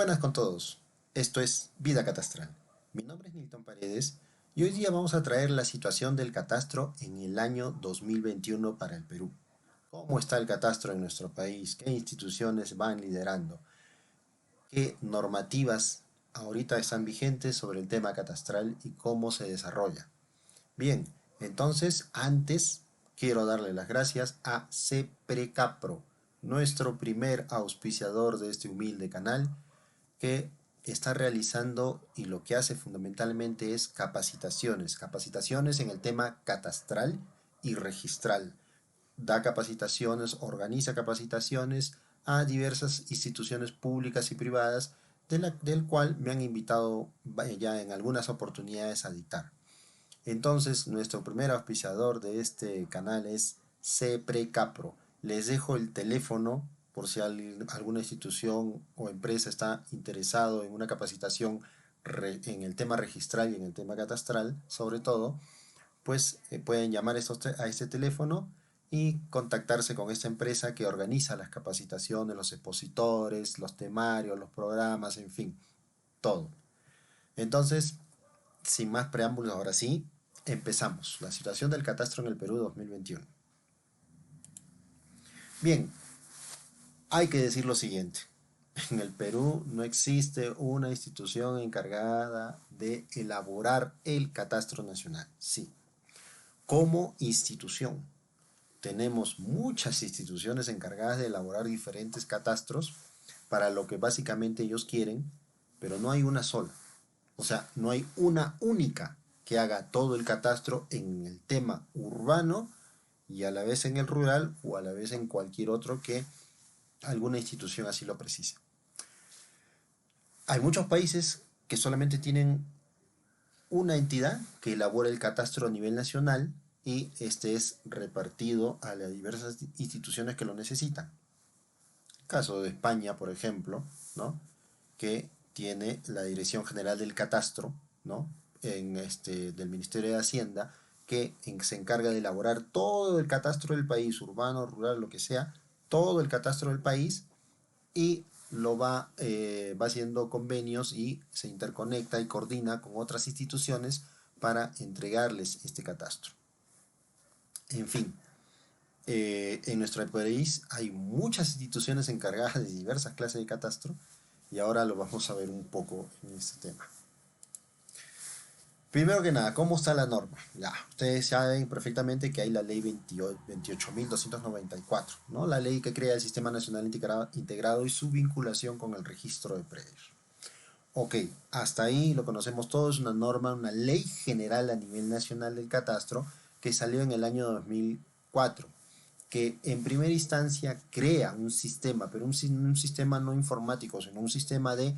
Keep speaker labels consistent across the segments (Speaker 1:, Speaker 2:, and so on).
Speaker 1: buenas con todos. Esto es Vida Catastral. Mi nombre es Nilton Paredes y hoy día vamos a traer la situación del catastro en el año 2021 para el Perú. ¿Cómo está el catastro en nuestro país? ¿Qué instituciones van liderando? ¿Qué normativas ahorita están vigentes sobre el tema catastral y cómo se desarrolla? Bien, entonces antes quiero darle las gracias a CEPRECAPRO, nuestro primer auspiciador de este humilde canal, que está realizando y lo que hace fundamentalmente es capacitaciones en el tema catastral y registral. Da capacitaciones, organiza capacitaciones a diversas instituciones públicas y privadas del cual me han invitado ya en algunas oportunidades a dictar. Entonces, nuestro primer auspiciador de este canal es CEPRECAPRO. Les dejo el teléfono por si alguna institución o empresa está interesado en una capacitación en el tema registral y en el tema catastral, sobre todo, pues pueden llamar a este teléfono y contactarse con esta empresa que organiza las capacitaciones, los expositores, los temarios, los programas, en fin, todo. Entonces, sin más preámbulos, ahora sí, empezamos. La situación del catastro en el Perú 2021. Bien, hay que decir lo siguiente. En el Perú no existe una institución encargada de elaborar el catastro nacional. Sí, como institución. Tenemos muchas instituciones encargadas de elaborar diferentes catastros para lo que básicamente ellos quieren, pero no hay una sola. O sea, no hay una única que haga todo el catastro en el tema urbano y a la vez en el rural o a la vez en cualquier otro que alguna institución así lo precise. Hay muchos países que solamente tienen una entidad que elabora el catastro a nivel nacional y este es repartido a las diversas instituciones que lo necesitan. Caso de España, por ejemplo, ¿no? Que tiene la Dirección General del Catastro, ¿no? Del Ministerio de Hacienda, que se encarga de elaborar todo el catastro del país, urbano, rural, lo que sea, todo el catastro del país y va haciendo convenios y se interconecta y coordina con otras instituciones para entregarles este catastro. En fin, en nuestro país hay muchas instituciones encargadas de diversas clases de catastro y ahora lo vamos a ver un poco en este tema. Primero que nada, ¿cómo está la norma? Ya, ustedes saben perfectamente que hay la ley 28.294, ¿no? La ley que crea el Sistema Nacional Integrado y su vinculación con el registro de predios. Ok, hasta ahí lo conocemos todos, una norma, una ley general a nivel nacional del catastro que salió en el año 2004, que en primera instancia crea un sistema, pero un sistema no informático, sino un sistema de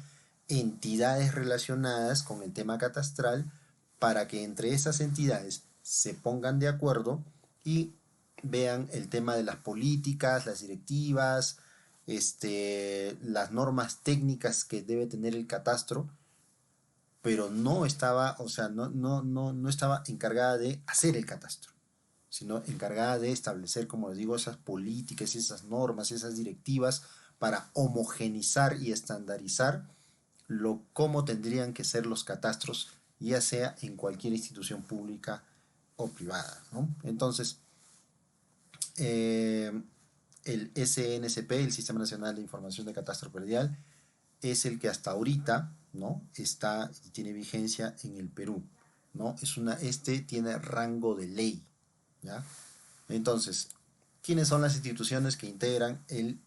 Speaker 1: entidades relacionadas con el tema catastral para que entre esas entidades se pongan de acuerdo y vean el tema de las políticas, las directivas, las normas técnicas que debe tener el catastro, pero no estaba, o sea, no estaba encargada de hacer el catastro, sino encargada de establecer, como les digo, esas políticas, esas normas, esas directivas para homogenizar y estandarizar cómo tendrían que ser los catastros, ya sea en cualquier institución pública o privada, ¿no? Entonces, el SNCP, el Sistema Nacional de Información de Catastro Predial, es el que hasta ahorita, ¿no? Está y tiene vigencia en el Perú, ¿no? Este tiene rango de ley, ¿ya? Entonces, ¿quiénes son las instituciones que integran el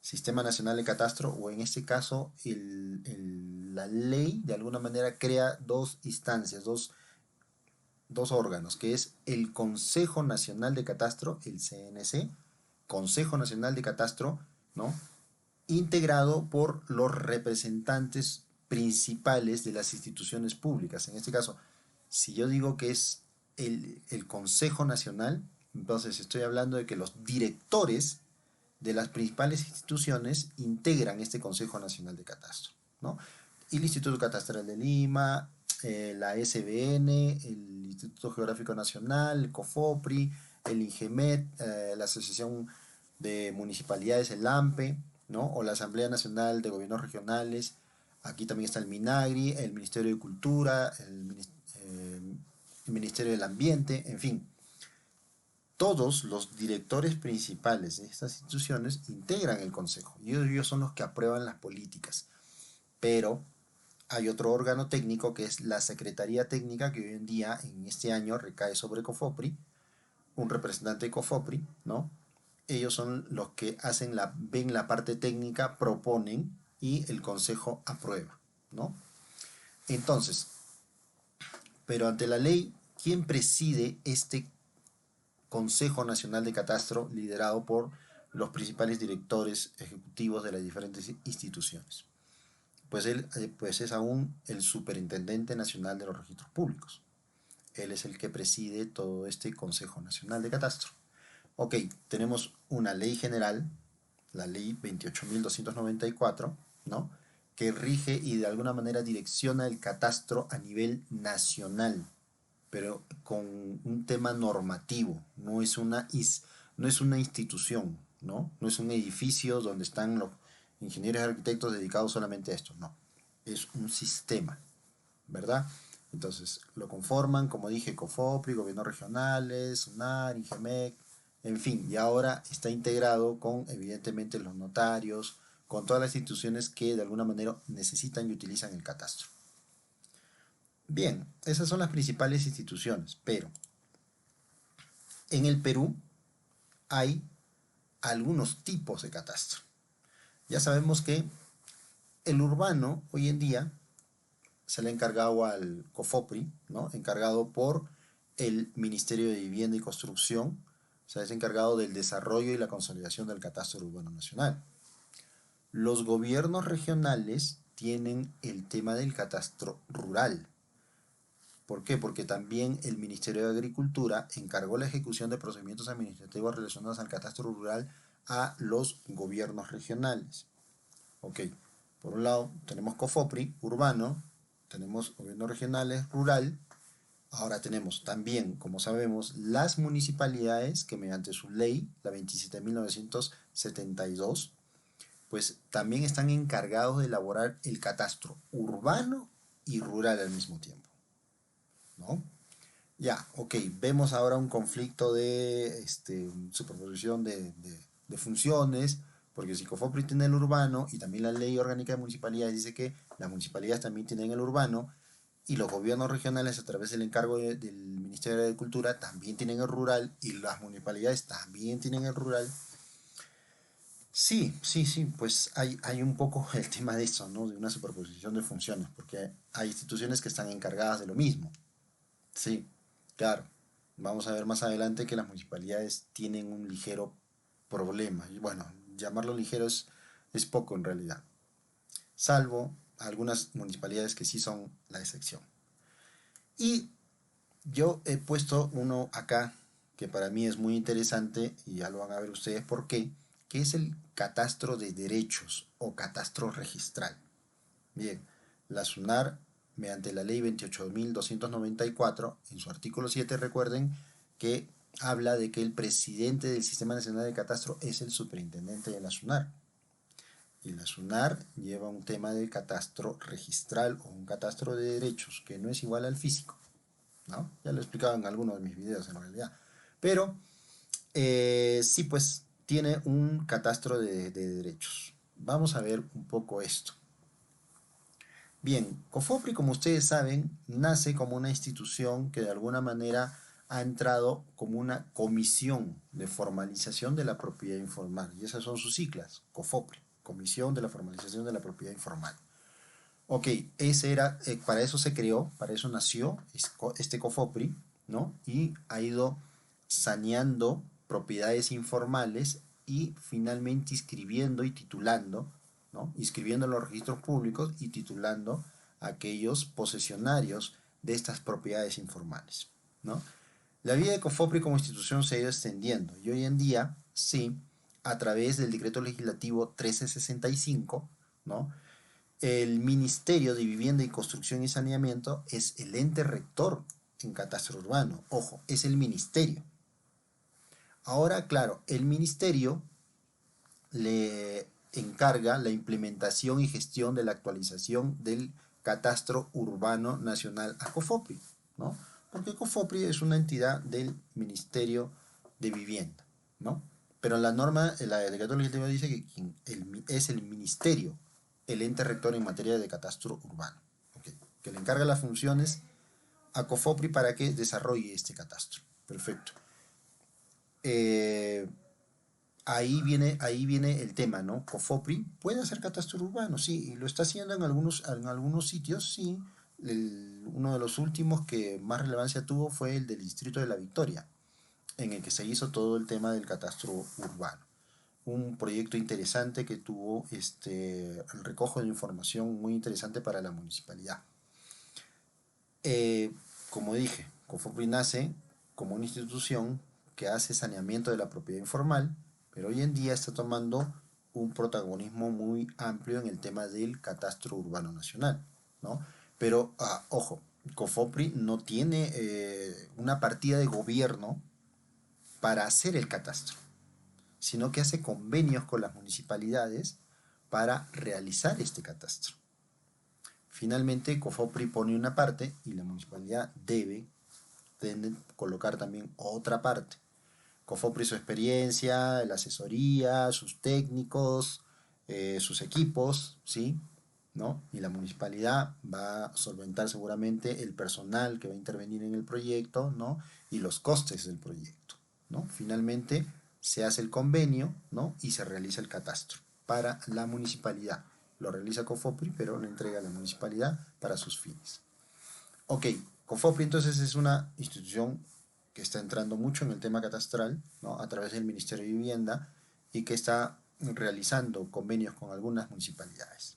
Speaker 1: Sistema Nacional de Catastro? O en este caso, la ley de alguna manera crea dos instancias, dos órganos, que es el Consejo Nacional de Catastro, el CNC, Consejo Nacional de Catastro, ¿no? Integrado por los representantes principales de las instituciones públicas. En este caso, si yo digo que es el Consejo Nacional, entonces estoy hablando de que los directores de las principales instituciones integran este Consejo Nacional de Catastro, ¿no? El Instituto Catastral de Lima, la SBN, el Instituto Geográfico Nacional, el COFOPRI, el INGEMET, la Asociación de Municipalidades, el AMPE, ¿no? O la Asamblea Nacional de Gobiernos Regionales, Aquí también está el MINAGRI, el Ministerio de Cultura, el Ministerio del Ambiente, en fin. Todos los directores principales de estas instituciones integran el consejo y ellos son los que aprueban las políticas. Pero hay otro órgano técnico que es la Secretaría Técnica, que hoy en día, en este año, recae sobre COFOPRI, un representante de COFOPRI, ¿no? Ellos son los que ven la parte técnica, proponen y el consejo aprueba, ¿no? Entonces, pero ante la ley, ¿quién preside este Consejo Nacional de Catastro liderado por los principales directores ejecutivos de las diferentes instituciones? Pues él pues es aún el Superintendente Nacional de los Registros Públicos. Él es el que preside todo este Consejo Nacional de Catastro. Ok, tenemos una ley general, la ley 28.294, ¿no? Que rige y de alguna manera direcciona el catastro a nivel nacional, pero con un tema normativo, no es una institución, ¿no? No es un edificio donde están los ingenieros y arquitectos dedicados solamente a esto, no. Es un sistema, ¿verdad? Entonces, lo conforman, como dije, COFOPRI, gobiernos regionales, SUNAR, INGEMEC, en fin, y ahora está integrado con, evidentemente, los notarios, con todas las instituciones que de alguna manera necesitan y utilizan el catastro. Bien, esas son las principales instituciones, pero en el Perú hay algunos tipos de catastro. Ya sabemos que el urbano hoy en día se le ha encargado al COFOPRI, ¿no? Encargado por el Ministerio de Vivienda y Construcción, o sea, es encargado del desarrollo y la consolidación del catastro urbano nacional. Los gobiernos regionales tienen el tema del catastro rural. ¿Por qué? Porque también el Ministerio de Agricultura encargó la ejecución de procedimientos administrativos relacionados al catastro rural a los gobiernos regionales. Ok, por un lado tenemos COFOPRI, urbano, tenemos gobiernos regionales, rural. Ahora tenemos también, como sabemos, las municipalidades que mediante su ley, la 27.972, pues también están encargados de elaborar el catastro urbano y rural al mismo tiempo, ¿no? Ya, ok, vemos ahora un conflicto de superposición de funciones, porque si COFOPRI tiene el urbano y también la ley orgánica de municipalidades dice que las municipalidades también tienen el urbano y los gobiernos regionales a través del encargo del Ministerio de Agricultura también tienen el rural y las municipalidades también tienen el rural. Sí, sí, sí, pues hay un poco el tema de eso, ¿no? De una superposición de funciones, porque hay instituciones que están encargadas de lo mismo. Sí, claro. Vamos a ver más adelante que las municipalidades tienen un ligero problema. Y bueno, llamarlo ligero es poco en realidad. Salvo algunas municipalidades que sí son la excepción. Y yo he puesto uno acá que para mí es muy interesante y ya lo van a ver ustedes por qué, que es el catastro de derechos o catastro registral. Bien, la SUNAR, mediante la ley 28.294, en su artículo 7, recuerden que habla de que el presidente del Sistema Nacional de Catastro es el superintendente de la SUNAR. Y la SUNAR lleva un tema de catastro registral o un catastro de derechos, que no es igual al físico, ¿no? Ya lo he explicado en algunos de mis videos en realidad. Pero sí, pues tiene un catastro de derechos. Vamos a ver un poco esto. Bien, COFOPRI, como ustedes saben, nace como una institución que de alguna manera ha entrado como una comisión de formalización de la propiedad informal. Y esas son sus siglas, COFOPRI, Comisión de la Formalización de la Propiedad Informal. Ok, para eso se creó, para eso nació este COFOPRI, ¿no? Y ha ido saneando propiedades informales y finalmente inscribiendo y titulando, ¿no? Inscribiendo en los registros públicos y titulando a aquellos posesionarios de estas propiedades informales, ¿no? La vida de COFOPRI como institución se ha ido extendiendo y hoy en día, sí, a través del decreto legislativo 1365, ¿no? El Ministerio de Vivienda y Construcción y Saneamiento es el ente rector en catastro urbano. Ojo, es el ministerio. Ahora, claro, el ministerio encarga la implementación y gestión de la actualización del Catastro Urbano Nacional a COFOPRI, ¿no? Porque COFOPRI es una entidad del Ministerio de Vivienda, ¿no? Pero la norma, la decreto legislativo dice que es el ministerio, el ente rector en materia de catastro urbano, ¿okay? Que le encarga las funciones a COFOPRI para que desarrolle este catastro. Perfecto. Eh, ahí viene el tema, ¿no? COFOPRI puede hacer catastro urbano, sí, y lo está haciendo en algunos sitios, sí. Uno de los últimos que más relevancia tuvo fue el del Distrito de la Victoria, en el que se hizo todo el tema del catastro urbano. Un proyecto interesante que tuvo el recojo de información muy interesante para la municipalidad. Eh, Como dije, COFOPRI nace como una institución que hace saneamiento de la propiedad informal, pero hoy en día está tomando un protagonismo muy amplio en el tema del catastro urbano nacional, ¿no? Pero, ojo, COFOPRI no tiene una partida de gobierno para hacer el catastro, sino que hace convenios con las municipalidades para realizar este catastro. Finalmente, COFOPRI pone una parte y la municipalidad debe colocar también otra parte. COFOPRI su experiencia, la asesoría, sus técnicos, sus equipos, ¿sí? ¿No? Y la municipalidad va a solventar seguramente el personal que va a intervenir en el proyecto, ¿no? Y los costes del proyecto, ¿no? Finalmente se hace el convenio, ¿no? Y se realiza el catastro para la municipalidad. Lo realiza COFOPRI, pero lo entrega a la municipalidad para sus fines. Ok, COFOPRI entonces es una institución que está entrando mucho en el tema catastral, ¿no? A través del Ministerio de Vivienda y que está realizando convenios con algunas municipalidades.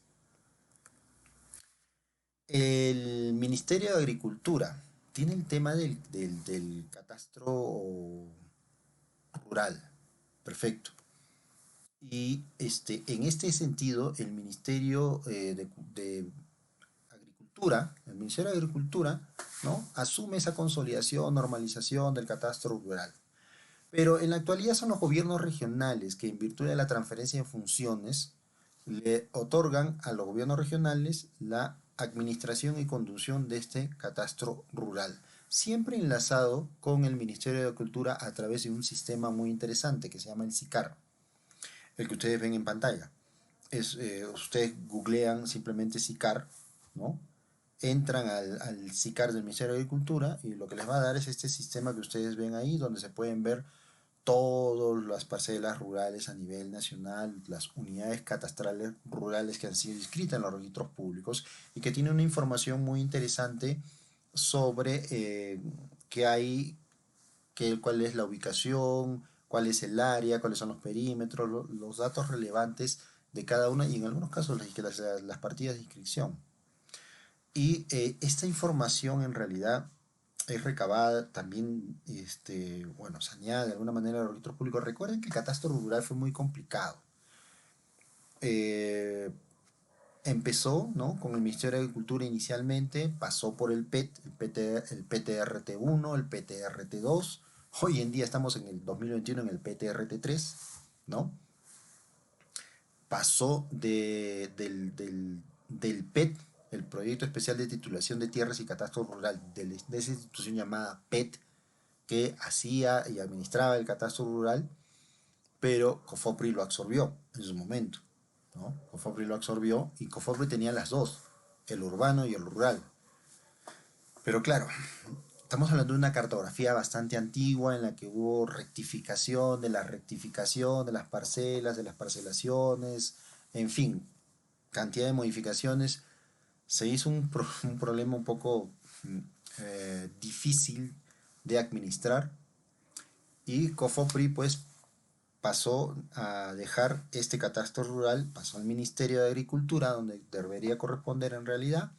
Speaker 1: El Ministerio de Agricultura tiene el tema del catastro rural. Perfecto. Y en este sentido, el Ministerio de Agricultura, el Ministerio de Agricultura, ¿no? Asume esa consolidación, normalización del catastro rural. Pero en la actualidad son los gobiernos regionales que, en virtud de la transferencia de funciones, le otorgan a los gobiernos regionales la administración y conducción de este catastro rural, siempre enlazado con el Ministerio de Cultura a través de un sistema muy interesante que se llama el SICAR, el que ustedes ven en pantalla. Ustedes googlean simplemente SICAR, ¿no? Entran al SICAR del Ministerio de Agricultura y lo que les va a dar es este sistema que ustedes ven ahí, donde se pueden ver todas las parcelas rurales a nivel nacional, las unidades catastrales rurales que han sido inscritas en los registros públicos y que tiene una información muy interesante sobre qué hay, cuál es la ubicación, cuál es el área, cuáles son los perímetros, los datos relevantes de cada una y en algunos casos las partidas de inscripción. Y esta información en realidad es recabada también, bueno, saneada de alguna manera en los registros públicos. Recuerden que el catastro rural fue muy complicado. Eh, Empezó, ¿no? Con el Ministerio de Agricultura inicialmente, pasó por el PET, el PTRT1, el PTRT2. Hoy en día estamos en el 2021 en el PTRT3, ¿no? Pasó del PET, el Proyecto Especial de Titulación de Tierras y Catastro Rural, de esa institución llamada PET, que hacía y administraba el catastro rural, pero COFOPRI lo absorbió en su momento, ¿no? COFOPRI lo absorbió y COFOPRI tenía las dos, el urbano y el rural. Pero claro, estamos hablando de una cartografía bastante antigua en la que hubo rectificación de las parcelas, de las parcelaciones, en fin, cantidad de modificaciones. Se hizo un problema un poco difícil de administrar y COFOPRI pues pasó a dejar este catastro rural, pasó al Ministerio de Agricultura, donde debería corresponder en realidad,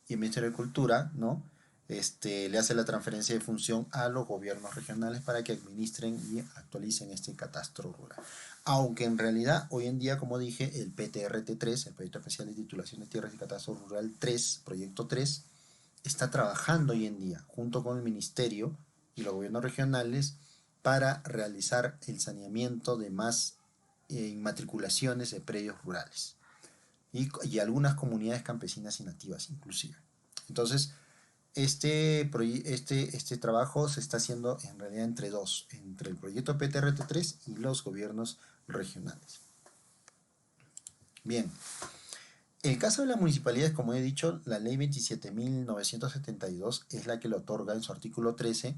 Speaker 1: y el Ministerio de Cultura, ¿no? Le hace la transferencia de función a los gobiernos regionales para que administren y actualicen este catastro rural. Aunque en realidad, hoy en día, como dije, el PTRT3, el Proyecto Especial de Titulación de Tierras y Catastro Rural 3, Proyecto 3, está trabajando hoy en día, junto con el Ministerio y los gobiernos regionales, para realizar el saneamiento de más inmatriculaciones de predios rurales y algunas comunidades campesinas y nativas inclusive. Entonces, este trabajo se está haciendo en realidad entre el proyecto PTRT3 y los gobiernos regionales. Bien, en el caso de las municipalidades, como he dicho, la ley 27.972 es la que le otorga en su artículo 13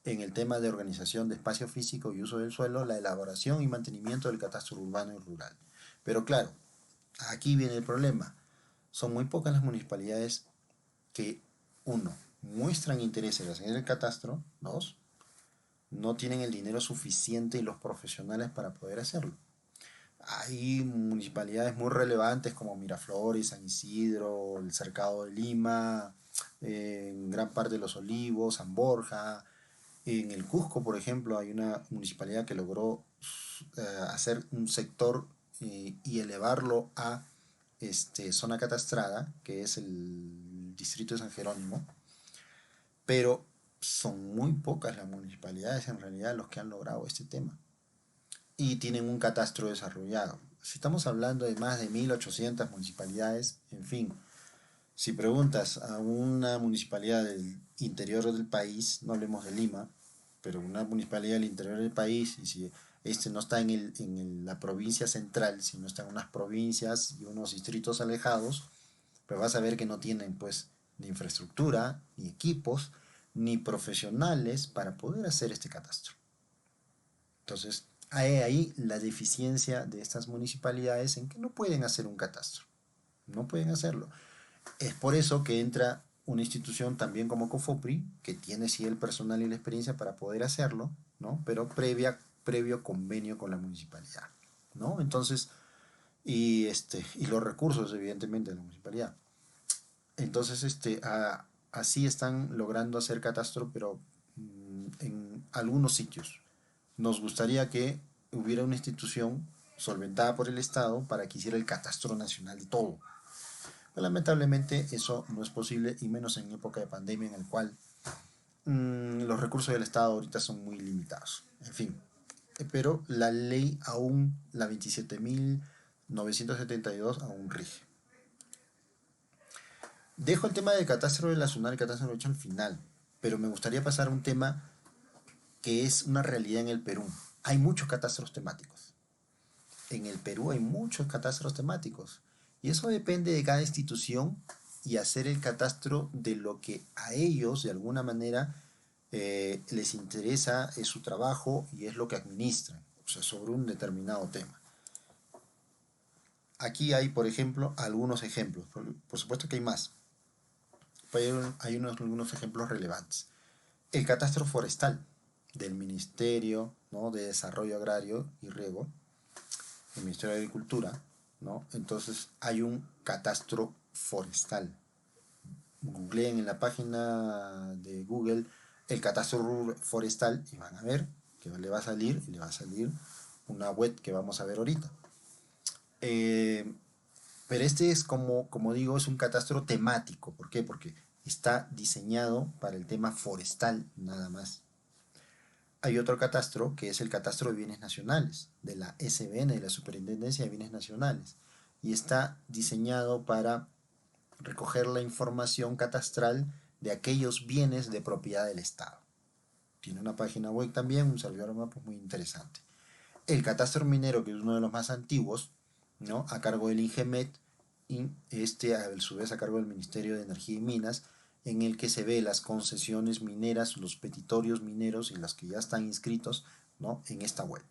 Speaker 1: en el tema de organización de espacio físico y uso del suelo, la elaboración y mantenimiento del catastro urbano y rural. Pero claro, aquí viene el problema. Son muy pocas las municipalidades que, uno, muestran interés en hacer el catastro, dos, no tienen el dinero suficiente y los profesionales para poder hacerlo. Hay municipalidades muy relevantes como Miraflores, San Isidro, el Cercado de Lima, en gran parte de Los Olivos, San Borja. En el Cusco, por ejemplo, hay una municipalidad que logró hacer un sector y elevarlo a zona catastrada, que es el distrito de San Jerónimo, pero son muy pocas las municipalidades en realidad los que han logrado este tema y tienen un catastro desarrollado. Si estamos hablando de más de 1.800 municipalidades, en fin, si preguntas a una municipalidad del interior del país, no hablemos de Lima, pero una municipalidad del interior del país, y si este no está la provincia central, sino está en unas provincias y unos distritos alejados, pues vas a ver que no tienen pues ni infraestructura, ni equipos, ni profesionales para poder hacer este catastro. Entonces, hay ahí la deficiencia de estas municipalidades en que no pueden hacer un catastro. No pueden hacerlo. Es por eso que entra una institución también como COFOPRI, que tiene sí el personal y la experiencia para poder hacerlo, ¿no? Pero previo convenio con la municipalidad, ¿no? Entonces, y los recursos, evidentemente, de la municipalidad. Entonces, así están logrando hacer catastro, pero en algunos sitios. Nos gustaría que hubiera una institución solventada por el Estado para que hiciera el catastro nacional de todo. Pero lamentablemente eso no es posible y menos en época de pandemia en el cual los recursos del Estado ahorita son muy limitados. En fin, pero la ley aún, la 27.972 aún rige. Dejo el tema del catastro relacional y catastro hecho al final, pero me gustaría pasar a un tema que es una realidad en el Perú. Hay muchos catastros temáticos. En el Perú hay muchos catastros temáticos. Y eso depende de cada institución y hacer el catastro de lo que a ellos, de alguna manera, les interesa, es su trabajo y es lo que administran, o sea, sobre un determinado tema. Aquí hay, por ejemplo, algunos ejemplos. Por supuesto que hay más. Pero hay algunos ejemplos relevantes. El catastro forestal del Ministerio, ¿no?, de Desarrollo Agrario y Riego, el Ministerio de Agricultura, ¿no? Entonces hay un catastro forestal. Googleen en la página de Google el catastro forestal y van a ver que le va a salir una web que vamos a ver ahorita. Pero este es como digo, es un catastro temático. ¿Por qué? Porque está diseñado para el tema forestal nada más. Hay otro catastro que es el catastro de bienes nacionales, de la SBN, de la Superintendencia de Bienes Nacionales, y está diseñado para recoger la información catastral de aquellos bienes de propiedad del Estado. Tiene una página web también, un servidor de mapas muy interesante. El catastro minero, que es uno de los más antiguos, ¿no?, a cargo del INGEMET, y a su vez a cargo del Ministerio de Energía y Minas, en el que se ve las concesiones mineras, los petitorios mineros y los que ya están inscritos, ¿no?, en esta web.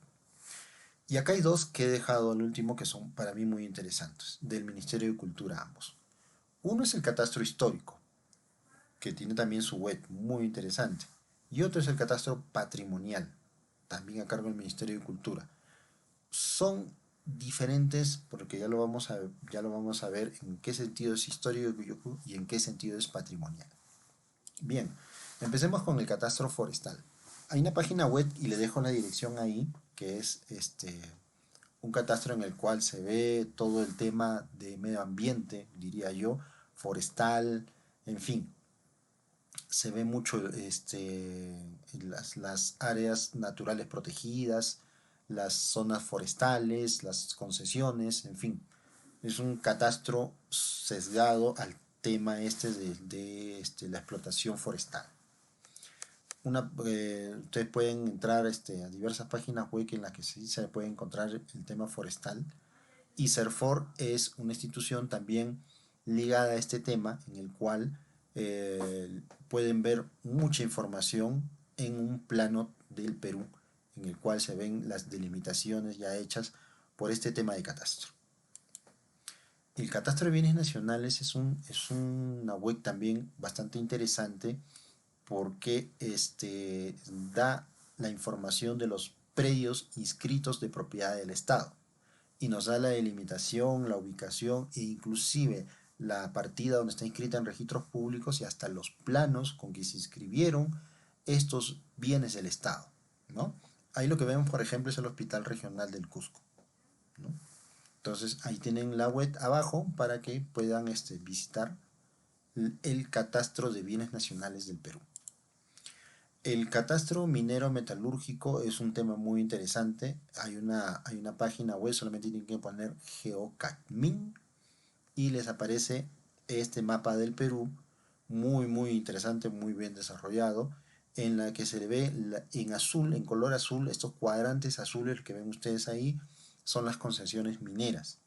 Speaker 1: Y acá hay dos que he dejado al último que son para mí muy interesantes, del Ministerio de Cultura ambos. Uno es el catastro histórico, que tiene también su web muy interesante. Y otro es el catastro patrimonial, también a cargo del Ministerio de Cultura. Son diferentes porque ya lo vamos a ver en qué sentido es histórico y en qué sentido es patrimonial. Bien, empecemos con el catastro forestal. Hay una página web y le dejo la dirección ahí, que es un catastro en el cual se ve todo el tema de medio ambiente, diría yo, forestal, en fin. Se ve mucho las áreas naturales protegidas, las zonas forestales, las concesiones, en fin. Es un catastro sesgado al tema la explotación forestal. Ustedes pueden entrar a diversas páginas web en las que sí se puede encontrar el tema forestal. Y CERFOR es una institución también ligada a este tema en el cual pueden ver mucha información en un plano del Perú, en el cual se ven las delimitaciones ya hechas por este tema de catastro. El catastro de bienes nacionales es una web también bastante interesante porque da la información de los predios inscritos de propiedad del Estado y nos da la delimitación, la ubicación e inclusive la partida donde está inscrita en registros públicos y hasta los planos con que se inscribieron estos bienes del Estado, ¿no? Ahí lo que vemos, por ejemplo, es el Hospital Regional del Cusco, ¿no? Entonces ahí tienen la web abajo para que puedan visitar el catastro de bienes nacionales del Perú. El catastro minero metalúrgico es un tema muy interesante. Hay una página web, solamente tienen que poner GeoCatMin y les aparece este mapa del Perú, muy interesante, muy bien desarrollado, en la que se le ve en azul, en color azul, estos cuadrantes azules que ven ustedes ahí, son las concesiones mineras.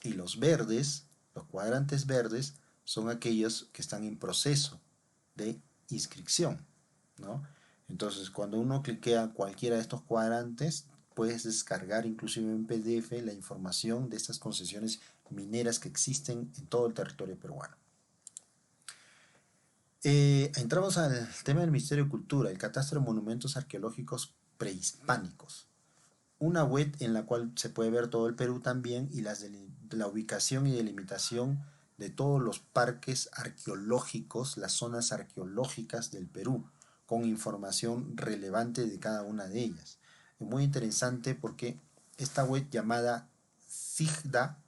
Speaker 1: Y los verdes, los cuadrantes verdes, son aquellos que están en proceso de inscripción, ¿no? Entonces, cuando uno cliquea cualquiera de estos cuadrantes, puedes descargar inclusive en PDF la información de estas concesiones mineras que existen en todo el territorio peruano. Entramos al tema del Ministerio de Cultura, el catastro de monumentos arqueológicos prehispánicos. Una web en la cual se puede ver todo el Perú también y la ubicación y delimitación de todos los parques arqueológicos, las zonas arqueológicas del Perú, con información relevante de cada una de ellas. Es muy interesante porque esta web llamada SIGDA,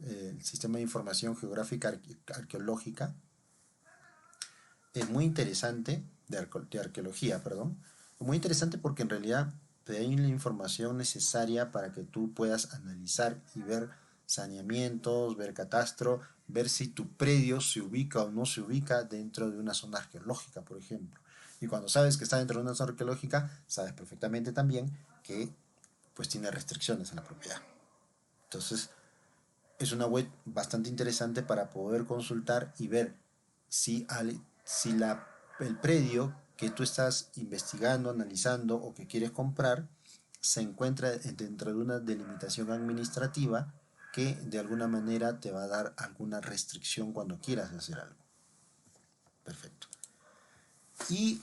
Speaker 1: el Sistema de Información Geográfica Arqueológica, es muy interesante, de arqueología, perdón, es muy interesante porque en realidad te da la información necesaria para que tú puedas analizar y ver saneamientos, ver catastro, ver si tu predio se ubica o no se ubica dentro de una zona arqueológica, por ejemplo. Y cuando sabes que está dentro de una zona arqueológica, sabes perfectamente también que pues tiene restricciones en la propiedad. Entonces, es una web bastante interesante para poder consultar y ver si, si el predio que tú estás investigando, analizando o que quieres comprar se encuentra dentro de una delimitación administrativa que de alguna manera te va a dar alguna restricción cuando quieras hacer algo. Perfecto. Y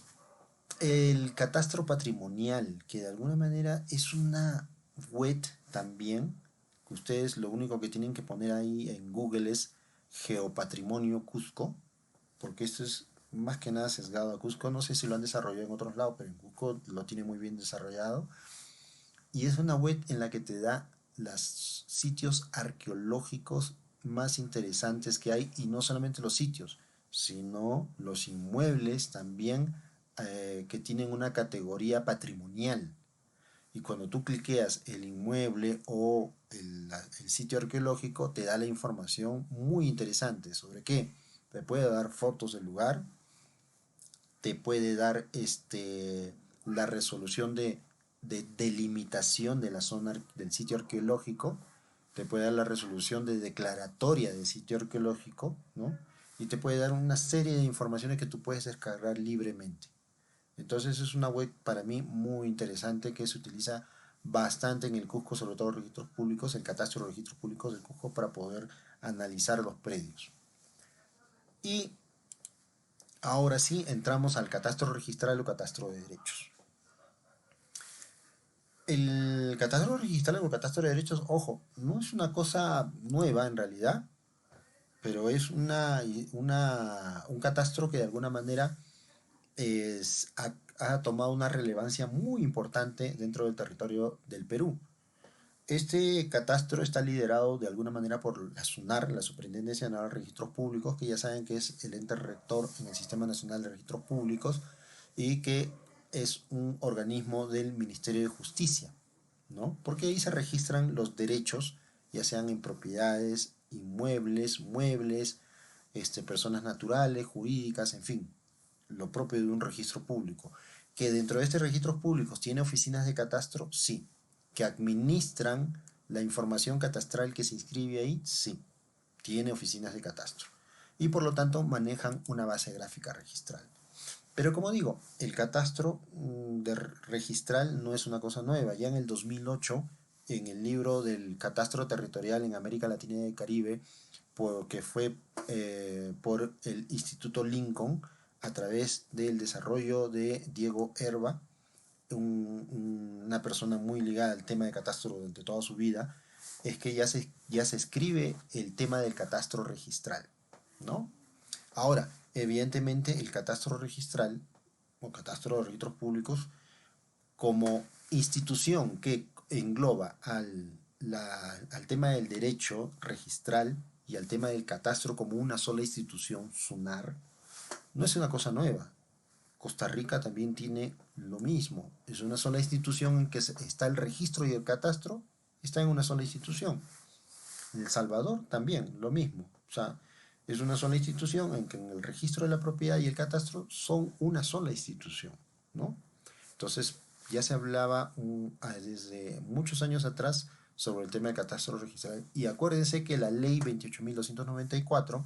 Speaker 1: el catastro patrimonial, que de alguna manera es una web también, que ustedes lo único que tienen que poner ahí en Google es Geopatrimonio Cusco, porque esto es más que nada sesgado a Cusco. No sé si lo han desarrollado en otros lados, pero en Cusco lo tiene muy bien desarrollado. Y es una web en la que te da los sitios arqueológicos más interesantes que hay, y no solamente los sitios, sino los inmuebles también que tienen una categoría patrimonial. Y cuando tú cliqueas el inmueble o el sitio arqueológico, te da la información muy interesante. ¿Sobre qué? Te puede dar fotos del lugar, te puede dar la resolución de delimitación de la zona del sitio arqueológico, te puede dar la resolución de declaratoria del sitio arqueológico, ¿no? Y te puede dar una serie de informaciones que tú puedes descargar libremente. Entonces es una web para mí muy interesante que se utiliza bastante en el Cusco, sobre todo registros públicos, el catastro de registros públicos del Cusco, para poder analizar los predios. Y ahora sí entramos al catastro registral o catastro de derechos. El catastro registral o catastro de derechos, ojo, no es una cosa nueva en realidad, pero es un catastro que de alguna manera ha tomado una relevancia muy importante dentro del territorio del Perú. Este catastro está liderado de alguna manera por la SUNAR, la Superintendencia Nacional de Registros Públicos, que ya saben que es el ente rector en el Sistema Nacional de Registros Públicos y que es un organismo del Ministerio de Justicia, ¿no? Porque ahí se registran los derechos, ya sean en propiedades, inmuebles, muebles, personas naturales, jurídicas, en fin, lo propio de un registro público. Que dentro de estos registros públicos tiene oficinas de catastro, sí. Que administran la información catastral que se inscribe ahí, sí. Tiene oficinas de catastro. Y por lo tanto manejan una base gráfica registral. Pero como digo, el catastro registral no es una cosa nueva. Ya en el 2008, en el libro del catastro territorial en América Latina y el Caribe, que fue por el Instituto Lincoln, a través del desarrollo de Diego Herba, una persona muy ligada al tema de catastro durante toda su vida, es que ya se escribe el tema del catastro registral, ¿no? Ahora, evidentemente el catastro registral o catastro de registros públicos como institución que engloba al tema del derecho registral y al tema del catastro como una sola institución, SUNAR, no es una cosa nueva. Costa Rica también tiene lo mismo. Es una sola institución en que está el registro y el catastro, está en una sola institución. El Salvador también, lo mismo. O sea, es una sola institución en que en el registro de la propiedad y el catastro son una sola institución, ¿no? Entonces, ya se hablaba desde muchos años atrás sobre el tema de catastro registral. Y acuérdense que la ley 28.294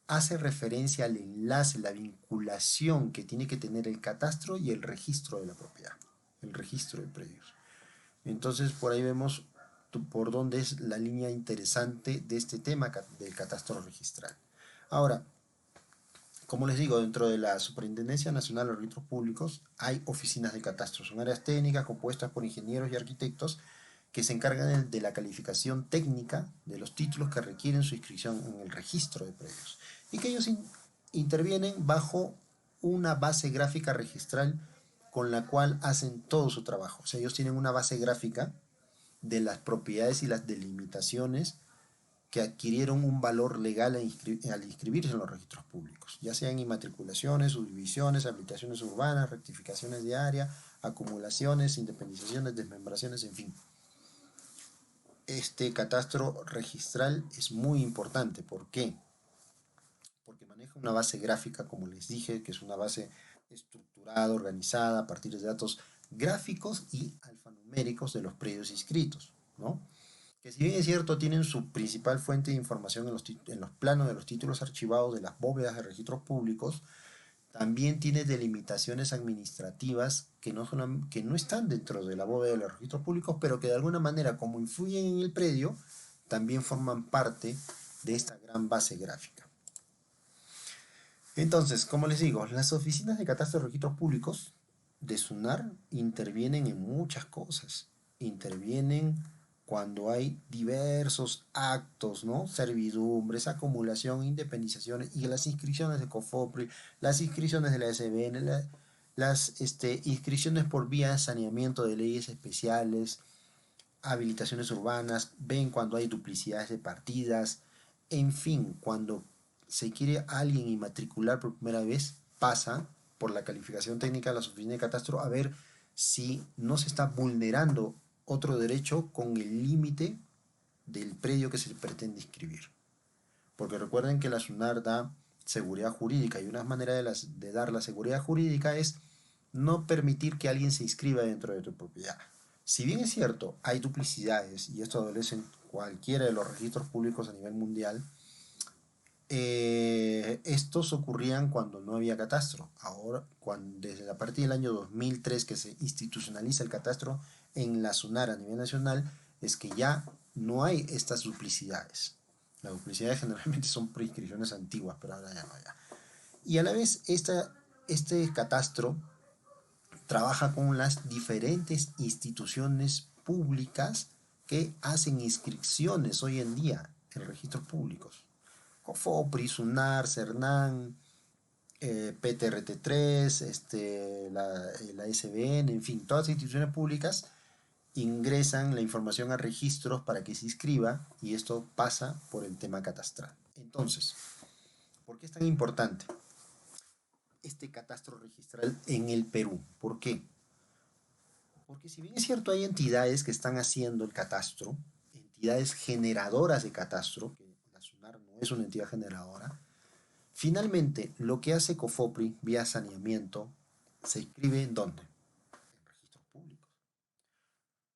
Speaker 1: hace referencia al enlace, la vinculación que tiene que tener el catastro y el registro de la propiedad, el registro de predios. Entonces, por ahí vemos por dónde es la línea interesante de este tema del catastro registral. Ahora, como les digo, dentro de la Superintendencia Nacional de Registros Públicos hay oficinas de catastro. Son áreas técnicas compuestas por ingenieros y arquitectos que se encargan de la calificación técnica de los títulos que requieren su inscripción en el registro de predios. Y que ellos intervienen bajo una base gráfica registral con la cual hacen todo su trabajo. O sea, ellos tienen una base gráfica de las propiedades y las delimitaciones que adquirieron un valor legal al inscribirse en los registros públicos, ya sean inmatriculaciones, subdivisiones, habilitaciones urbanas, rectificaciones de área, acumulaciones, independizaciones, desmembraciones, en fin. Este catastro registral es muy importante. ¿Por qué? Porque maneja una base gráfica, como les dije, que es una base estructurada, organizada a partir de datos gráficos y alfanuméricos de los predios inscritos, ¿no? Que si bien es cierto, tienen su principal fuente de información en los planos de los títulos archivados de las bóvedas de registros públicos, también tiene delimitaciones administrativas que no están dentro de la bóveda de los registros públicos, pero que de alguna manera, como influyen en el predio, también forman parte de esta gran base gráfica. Entonces, como les digo, las oficinas de catastro de registros públicos de SUNAR intervienen en muchas cosas. Intervienen cuando hay diversos actos, ¿no? Servidumbres, acumulación, independizaciones y las inscripciones de COFOPRI, las inscripciones de la SBN, las inscripciones por vía de saneamiento de leyes especiales, habilitaciones urbanas, ven cuando hay duplicidades de partidas, en fin, cuando se quiere alguien inmatricular por primera vez, pasa por la calificación técnica de la oficina de catastro a ver si no se está vulnerando otro derecho con el límite del predio que se pretende inscribir. Porque recuerden que la SUNAR da seguridad jurídica y una manera de dar la seguridad jurídica es no permitir que alguien se inscriba dentro de tu propiedad. Si bien es cierto, hay duplicidades, y esto adolece en cualquiera de los registros públicos a nivel mundial, estos ocurrían cuando no había catastro. Ahora, desde a partir del año 2003 que se institucionaliza el catastro en la SUNAR a nivel nacional, es que ya no hay estas duplicidades. Las duplicidades generalmente son prescripciones antiguas, pero ahora ya no hay. Y a la vez, este catastro trabaja con las diferentes instituciones públicas que hacen inscripciones hoy en día en registros públicos. COFOPRI, SUNAR, CERNAN, PTRT3, la SBN, en fin, todas las instituciones públicas ingresan la información a registros para que se inscriba y esto pasa por el tema catastral. Entonces, ¿por qué es tan importante? este catastro registral en el Perú. ¿Por qué? Porque si bien es cierto, hay entidades que están haciendo el catastro, entidades generadoras de catastro, que la SUNAR no es una entidad generadora, finalmente lo que hace COFOPRI vía saneamiento se inscribe en ¿dónde? En registros públicos.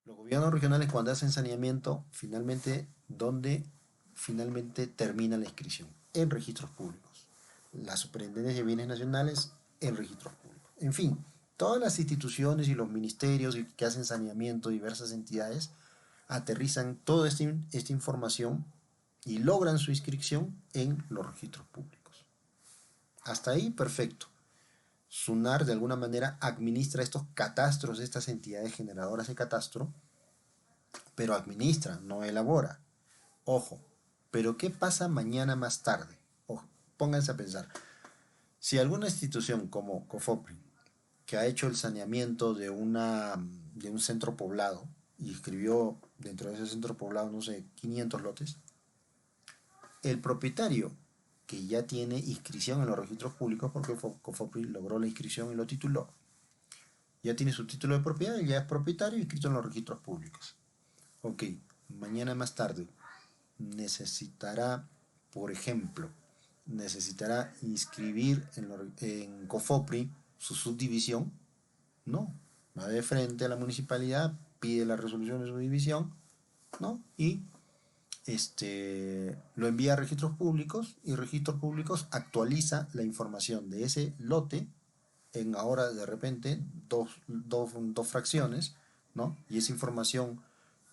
Speaker 1: Los gobiernos regionales cuando hacen saneamiento, finalmente, ¿dónde finalmente termina la inscripción? En registros públicos. La Superintendencia de Bienes Nacionales en registros públicos. En fin, todas las instituciones y los ministerios que hacen saneamiento, diversas entidades, aterrizan toda esta información y logran su inscripción en los registros públicos. Hasta ahí, perfecto. SUNAR de alguna manera administra estos catastros de estas entidades generadoras de catastro, pero administra, no elabora. Ojo, pero ¿qué pasa mañana más tarde? Ojo, pónganse a pensar. Si alguna institución como COFOPRI, que ha hecho el saneamiento de un centro poblado y escribió dentro de ese centro poblado, no sé, 500 lotes, el propietario que ya tiene inscripción en los registros públicos, porque COFOPRI logró la inscripción y lo tituló, ya tiene su título de propiedad y ya es propietario inscrito en los registros públicos. Ok, mañana más tarde necesitará, por ejemplo, necesitará inscribir en COFOPRI su subdivisión. No, va de frente a la municipalidad, pide la resolución de su división, ¿no? Y lo envía a registros públicos y registros públicos actualiza la información de ese lote en ahora de repente dos fracciones, ¿no? Y esa información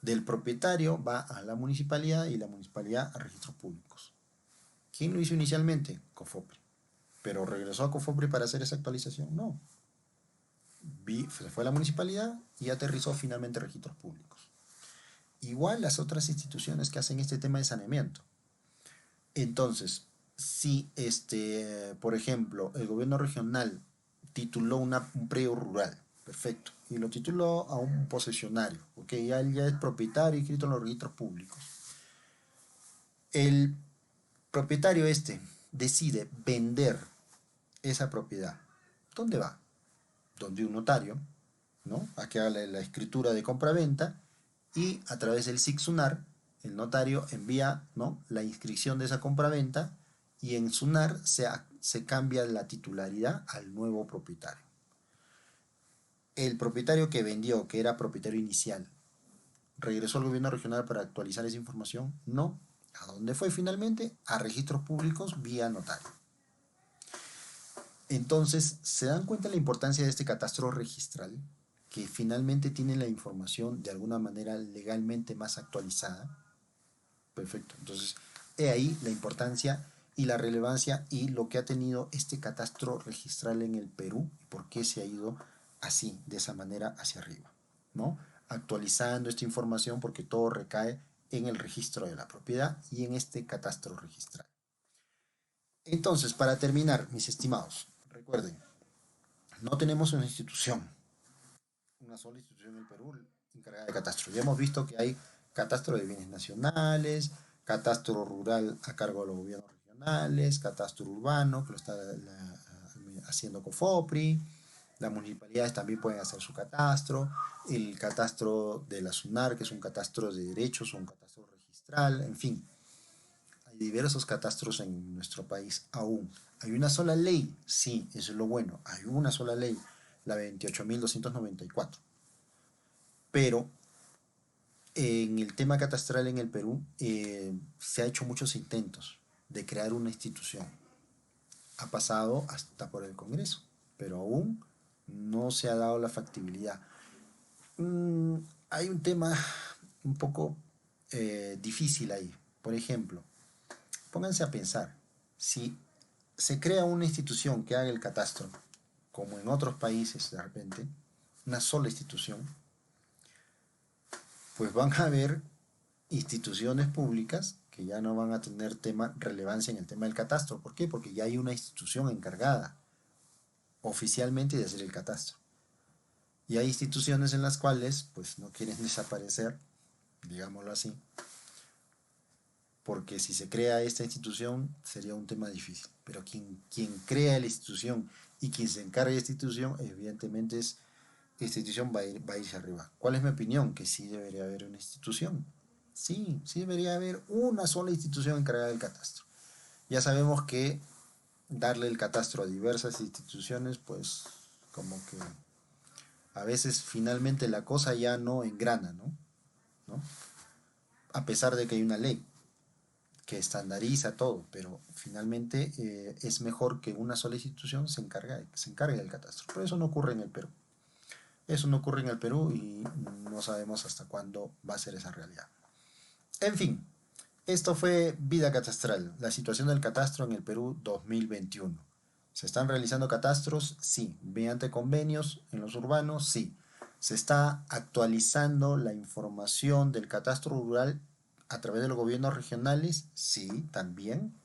Speaker 1: del propietario va a la municipalidad y la municipalidad a registros públicos. ¿Quién lo hizo inicialmente? COFOPRI. ¿Pero regresó a COFOPRI para hacer esa actualización? No. Se fue a la municipalidad y aterrizó finalmente registros públicos. Igual las otras instituciones que hacen este tema de saneamiento. Entonces, si por ejemplo, el gobierno regional tituló un predio rural, perfecto, y lo tituló a un posesionario, ok, ya es propietario inscrito en los registros públicos. El propietario decide vender esa propiedad. ¿Dónde va? Donde un notario, ¿no? A que haga la escritura de compra-venta y a través del SIC-SUNAR el notario envía, ¿no?, la inscripción de esa compra-venta y en SUNAR se cambia la titularidad al nuevo propietario. El propietario que vendió, que era propietario inicial, ¿regresó al gobierno regional para actualizar esa información? No. ¿A dónde fue finalmente? A registros públicos vía notario. Entonces, ¿se dan cuenta de la importancia de este catastro registral? Que finalmente tiene la información de alguna manera legalmente más actualizada. Perfecto. Entonces, he ahí la importancia y la relevancia y lo que ha tenido este catastro registral en el Perú y por qué se ha ido así, de esa manera hacia arriba, ¿no? Actualizando esta información porque todo recae en el registro de la propiedad y en este catastro registral. Entonces, para terminar, mis estimados, recuerden, no tenemos una sola institución en el Perú encargada de catastro. Ya hemos visto que hay catastro de bienes nacionales, catastro rural a cargo de los gobiernos regionales, catastro urbano, que lo está haciendo COFOPRI, las municipalidades también pueden hacer su catastro, el catastro de la SUNAR, que es un catastro de derechos, un catastro registral, en fin. Hay diversos catastros en nuestro país aún. ¿Hay una sola ley? Sí, eso es lo bueno. Hay una sola ley, la 28.294. Pero en el tema catastral en el Perú se ha hecho muchos intentos de crear una institución. Ha pasado hasta por el Congreso, pero aún no se ha dado la factibilidad. Hay un tema un poco difícil ahí. Por ejemplo, pónganse a pensar, si se crea una institución que haga el catastro, como en otros países de repente, una sola institución, pues van a haber instituciones públicas que ya no van a tener relevancia en el tema del catastro. ¿Por qué? Porque ya hay una institución encargada oficialmente de hacer el catastro. Y hay instituciones en las cuales pues no quieren desaparecer, digámoslo así, porque si se crea esta institución sería un tema difícil. Pero quien crea la institución y quien se encarga de la institución, evidentemente es esta institución va a irse arriba. ¿Cuál es mi opinión? Que sí debería haber una institución. Sí, sí debería haber una sola institución encargada del catastro. Ya sabemos que darle el catastro a diversas instituciones, pues como que a veces finalmente la cosa ya no engrana, ¿no? ¿No? A pesar de que hay una ley que estandariza todo, pero finalmente es mejor que una sola institución se encargue del catastro. Pero eso no ocurre en el Perú. Eso no ocurre en el Perú y no sabemos hasta cuándo va a ser esa realidad. En fin, esto fue Vida Catastral, la situación del catastro en el Perú 2021. ¿Se están realizando catastros? Sí. ¿Mediante convenios en los urbanos? Sí. ¿Se está actualizando la información del catastro rural a través de los gobiernos regionales? Sí, también.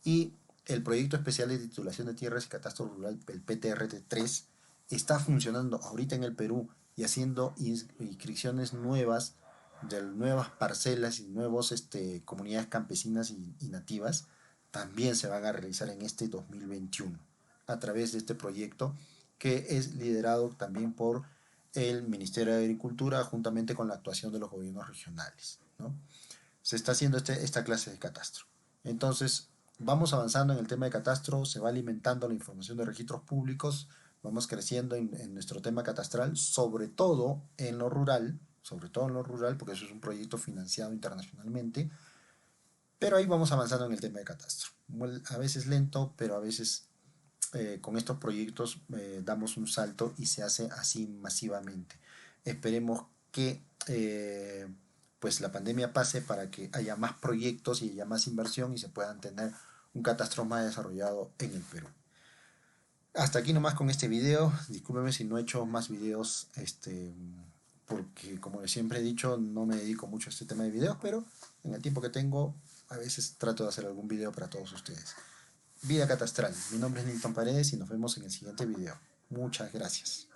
Speaker 1: Y el proyecto especial de titulación de tierras y catastro rural, el PTRT3, está funcionando ahorita en el Perú y haciendo inscripciones nuevas de nuevas parcelas y nuevas comunidades campesinas y nativas. También se van a realizar en este 2021 a través de este proyecto que es liderado también por el Ministerio de Agricultura juntamente con la actuación de los gobiernos regionales, ¿no? Se está haciendo esta clase de catastro. Entonces, vamos avanzando en el tema de catastro, se va alimentando la información de registros públicos, vamos creciendo en nuestro tema catastral, sobre todo en lo rural, porque eso es un proyecto financiado internacionalmente, pero ahí vamos avanzando en el tema de catastro. A veces lento, pero a veces con estos proyectos damos un salto y se hace así masivamente. Esperemos que pues la pandemia pase para que haya más proyectos y haya más inversión y se puedan tener un catastro más desarrollado en el Perú. Hasta aquí nomás con este video. Discúlpeme si no he hecho más videos, porque como siempre he dicho, no me dedico mucho a este tema de videos, pero en el tiempo que tengo, a veces trato de hacer algún video para todos ustedes. Vida Catastral. Mi nombre es Nilton Paredes y nos vemos en el siguiente video. Muchas gracias.